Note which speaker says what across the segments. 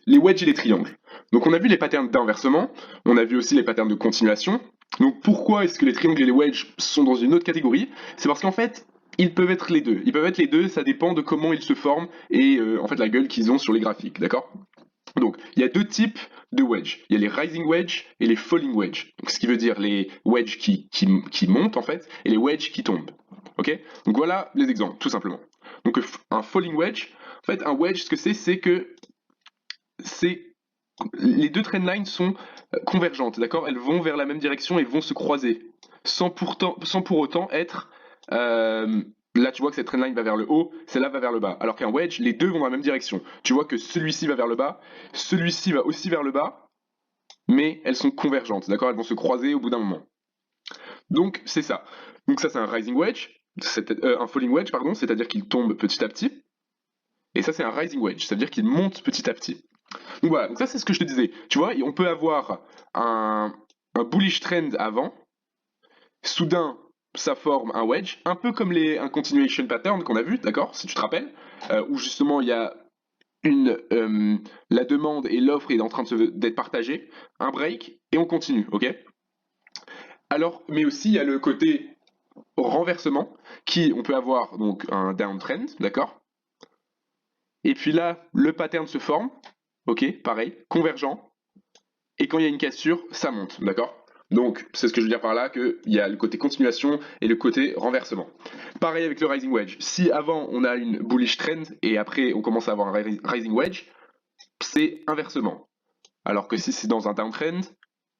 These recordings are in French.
Speaker 1: les wedges et les triangles. Donc on a vu les patterns d'inversement, on a vu aussi les patterns de continuation. Donc pourquoi est-ce que les triangles et les wedges sont dans une autre catégorie? C'est parce qu'en fait, ils peuvent être les deux. Ils peuvent être les deux, ça dépend de comment ils se forment et en fait la gueule qu'ils ont sur les graphiques, d'accord? Donc il y a deux types de wedge. Il y a les rising wedge et les falling wedge. Donc, ce qui veut dire les wedges qui montent en fait et les wedges qui tombent. Ok? Donc voilà les exemples, tout simplement. Donc un falling wedge, en fait un wedge ce que c'est que c'est les deux trendlines sont convergentes, d'accord? Elles vont vers la même direction et vont se croiser, sans pour autant être là, tu vois que cette trendline va vers le haut, celle-là va vers le bas. Alors qu'un wedge, les deux vont dans la même direction. Tu vois que celui-ci va vers le bas, celui-ci va aussi vers le bas, mais elles sont convergentes, d'accord? Elles vont se croiser au bout d'un moment. Donc c'est ça. Donc ça c'est un rising wedge, un falling wedge, pardon, c'est-à-dire qu'il tombe petit à petit. Et ça c'est un rising wedge, c'est-à-dire qu'il monte petit à petit. Donc voilà, donc ça c'est ce que je te disais. Tu vois, on peut avoir un bullish trend avant, soudain ça forme un wedge, un peu comme un continuation pattern qu'on a vu, d'accord, si tu te rappelles, où justement il y a la demande et l'offre est en train d'être partagée, un break et on continue, ok? Alors, mais aussi il y a le côté renversement, qui on peut avoir donc un downtrend, d'accord? Et puis là, le pattern se forme, ok, pareil, convergent, et quand il y a une cassure, ça monte, d'accord? Donc, c'est ce que je veux dire par là, qu'il y a le côté continuation et le côté renversement. Pareil avec le rising wedge. Si avant on a une bullish trend et après on commence à avoir un rising wedge, c'est inversement. Alors que si c'est dans un downtrend,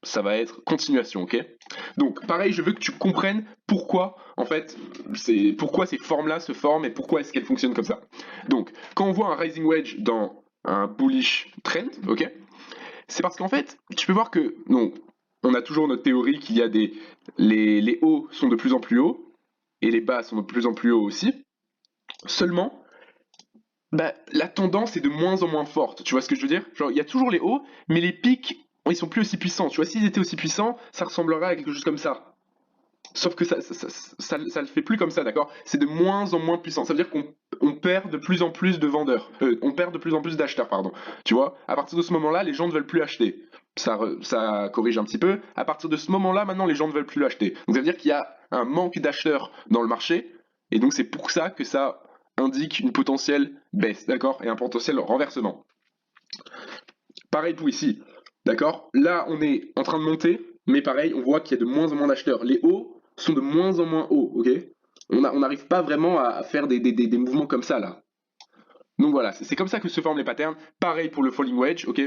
Speaker 1: ça va être continuation, ok? Donc, pareil, je veux que tu comprennes pourquoi, en fait, pourquoi ces formes-là se forment et pourquoi est-ce qu'elles fonctionnent comme ça. Donc, quand on voit un rising wedge dans un bullish trend, ok? C'est parce qu'en fait, tu peux voir que, non, on a toujours notre théorie qu'il y a les hauts sont de plus en plus hauts et les bas sont de plus en plus hauts aussi. Seulement, bah, la tendance est de moins en moins forte. Tu vois ce que je veux dire? Genre, il y a toujours les hauts, mais les pics, ils sont plus aussi puissants. Tu vois, s'ils étaient aussi puissants, ça ressemblerait à quelque chose comme ça. Sauf que ça le fait plus comme ça, d'accord? C'est de moins en moins puissant. Ça veut dire qu'on perd de plus en plus de vendeurs. On perd de plus en plus d'acheteurs, pardon. Tu vois? À partir de ce moment-là, les gens ne veulent plus acheter. Ça corrige un petit peu. À partir de ce moment-là, maintenant, les gens ne veulent plus acheter. Donc ça veut dire qu'il y a un manque d'acheteurs dans le marché. Et donc c'est pour ça que ça indique une potentielle baisse, d'accord? Et un potentiel renversement. Pareil pour ici, d'accord? Là, on est en train de monter, mais pareil, on voit qu'il y a de moins en moins d'acheteurs. Les hauts sont de moins en moins hauts, ok? On n'arrive pas vraiment à faire des mouvements comme ça, là. Donc voilà, c'est comme ça que se forment les patterns. Pareil pour le falling wedge, ok?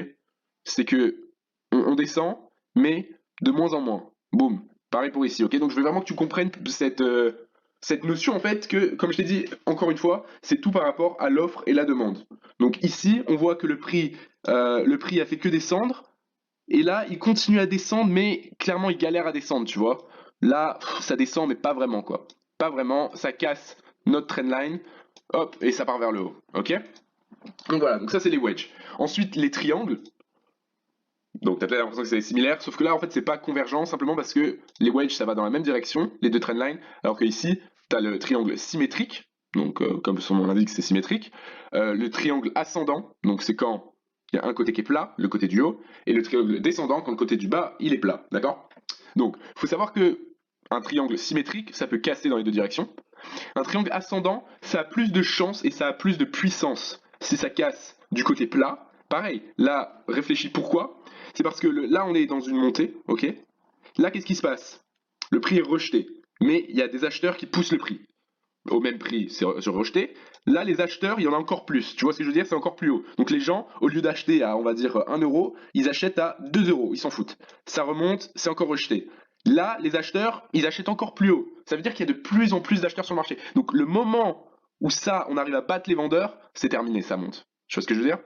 Speaker 1: C'est que on descend, mais de moins en moins. Boum. Pareil pour ici, ok? Donc je veux vraiment que tu comprennes cette notion, en fait, que, comme je t'ai dit, encore une fois, c'est tout par rapport à l'offre et la demande. Donc ici, on voit que le prix a fait que descendre, et là, il continue à descendre, mais clairement, il galère à descendre, tu vois. Là, ça descend, mais pas vraiment, quoi. Pas vraiment, ça casse notre trendline, hop, et ça part vers le haut, ok? Donc voilà, donc ça c'est les wedges. Ensuite, les triangles. Donc t'as peut-être l'impression que c'est similaire, sauf que là, en fait, c'est pas convergent, simplement parce que les wedges, ça va dans la même direction, les deux trendlines, alors que ici, t'as le triangle symétrique, donc comme son nom l'indique, c'est symétrique. Le triangle ascendant, donc c'est quand il y a un côté qui est plat, le côté du haut, et le triangle descendant quand le côté du bas, il est plat, d'accord? Donc, il faut savoir que un triangle symétrique, ça peut casser dans les deux directions. Un triangle ascendant, ça a plus de chance et ça a plus de puissance si ça casse du côté plat. Pareil, là, réfléchis pourquoi. C'est parce que là, on est dans une montée, ok? Là, qu'est-ce qui se passe? Le prix est rejeté, mais il y a des acheteurs qui poussent le prix au même prix, c'est rejeté. Là, les acheteurs, il y en a encore plus. Tu vois ce que je veux dire? C'est encore plus haut. Donc les gens, au lieu d'acheter à, on va dire, 1 euro, ils achètent à 2 euros. Ils s'en foutent. Ça remonte, c'est encore rejeté. Là, les acheteurs, ils achètent encore plus haut. Ça veut dire qu'il y a de plus en plus d'acheteurs sur le marché. Donc le moment où ça, on arrive à battre les vendeurs, c'est terminé, ça monte. Tu vois ce que je veux dire?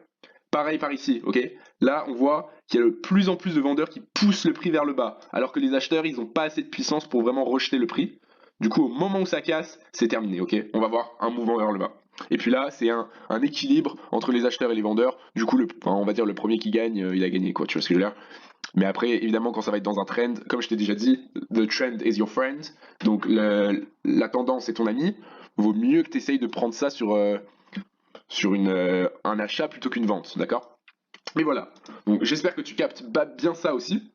Speaker 1: Pareil par ici, ok? Là, on voit qu'il y a de plus en plus de vendeurs qui poussent le prix vers le bas, alors que les acheteurs, ils n'ont pas assez de puissance pour vraiment rejeter le prix. Du coup, au moment où ça casse, c'est terminé, ok? On va voir un mouvement vers le bas. Et puis là, c'est un équilibre entre les acheteurs et les vendeurs. Du coup, enfin, on va dire le premier qui gagne, il a gagné, quoi. Tu vois ce que je veux dire? Mais après, évidemment, quand ça va être dans un trend, comme je t'ai déjà dit, the trend is your friend. Donc la tendance est ton ami. Vaut mieux que tu essayes de prendre ça sur un achat plutôt qu'une vente, d'accord? Mais voilà, donc j'espère que tu captes bien ça aussi.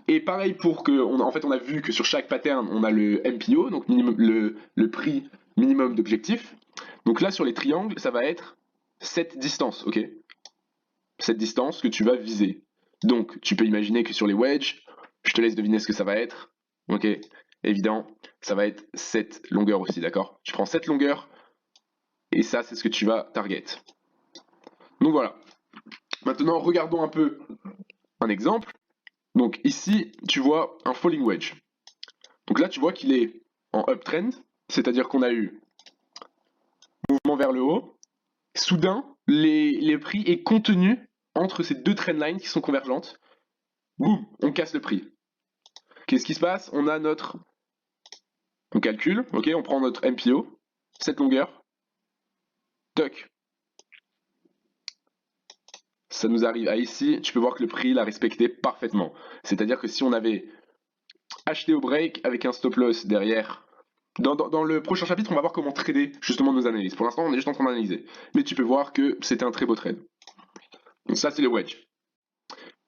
Speaker 1: Et pareil pour que, en fait on a vu que sur chaque pattern on a le MPO, donc le prix minimum d'objectif. Donc là sur les triangles ça va être cette distance, ok? Cette distance que tu vas viser. Donc tu peux imaginer que sur les wedges, je te laisse deviner ce que ça va être, ok? Évident, ça va être cette longueur aussi, d'accord? Tu prends cette longueur et ça c'est ce que tu vas target. Donc voilà. Maintenant regardons un peu un exemple. Donc ici, tu vois un falling wedge. Donc là, tu vois qu'il est en uptrend, c'est-à-dire qu'on a eu mouvement vers le haut. Soudain, les prix est contenu entre ces deux trendlines qui sont convergentes. Boum, on casse le prix. Qu'est-ce qui se passe? On a notre... On calcule, ok, on prend notre MPO, cette longueur. Toc. Ça nous arrive à ici, tu peux voir que le prix l'a respecté parfaitement. C'est-à-dire que si on avait acheté au break avec un stop loss derrière. Dans le prochain chapitre, on va voir comment trader justement nos analyses. Pour l'instant, on est juste en train d'analyser. Mais tu peux voir que c'était un très beau trade. Donc ça, c'est le wedge.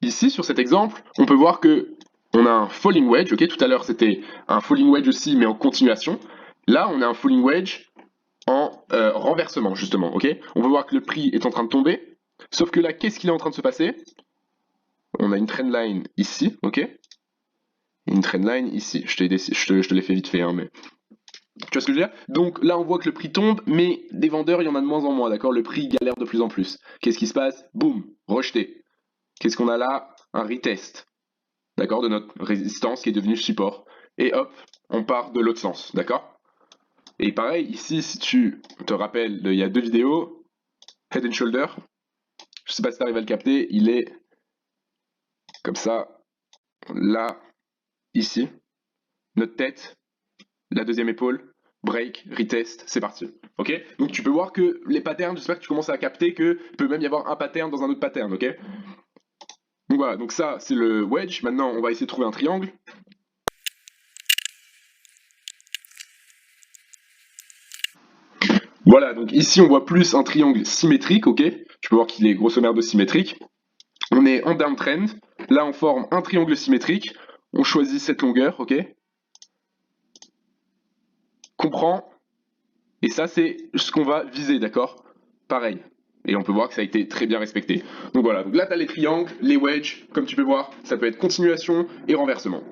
Speaker 1: Ici, sur cet exemple, on peut voir que on a un falling wedge. Ok, tout à l'heure, c'était un falling wedge aussi, mais en continuation. Là, on a un falling wedge en renversement, justement. Ok, on peut voir que le prix est en train de tomber. Sauf que là, qu'est-ce qu'il est en train de se passer? On a une trendline ici, ok, et une trendline ici. Je te l'ai fait vite fait, hein, mais tu vois ce que je veux dire? Donc là, on voit que le prix tombe, mais des vendeurs, il y en a de moins en moins, d'accord? Le prix galère de plus en plus. Qu'est-ce qui se passe? Boum, rejeté. Qu'est-ce qu'on a là? Un retest, d'accord? De notre résistance qui est devenue support. Et hop, on part de l'autre sens, d'accord? Et pareil, ici, si tu te rappelles, il y a deux vidéos, Head and Shoulder, je sais pas si tu arrives à le capter, il est comme ça, là, ici, notre tête, la deuxième épaule, break, retest, c'est parti. Ok? Donc tu peux voir que les patterns, j'espère que tu commences à capter que peut même y avoir un pattern dans un autre pattern, ok? Donc voilà, donc ça c'est le wedge. Maintenant on va essayer de trouver un triangle. Voilà, donc ici on voit plus un triangle symétrique, ok? Tu peux voir qu'il est grosso merdo symétrique. On est en downtrend. Là on forme un triangle symétrique. On choisit cette longueur, ok? Comprend. Et ça c'est ce qu'on va viser, d'accord? Pareil. Et on peut voir que ça a été très bien respecté. Donc voilà, donc là tu as les triangles, les wedges, comme tu peux voir, ça peut être continuation et renversement.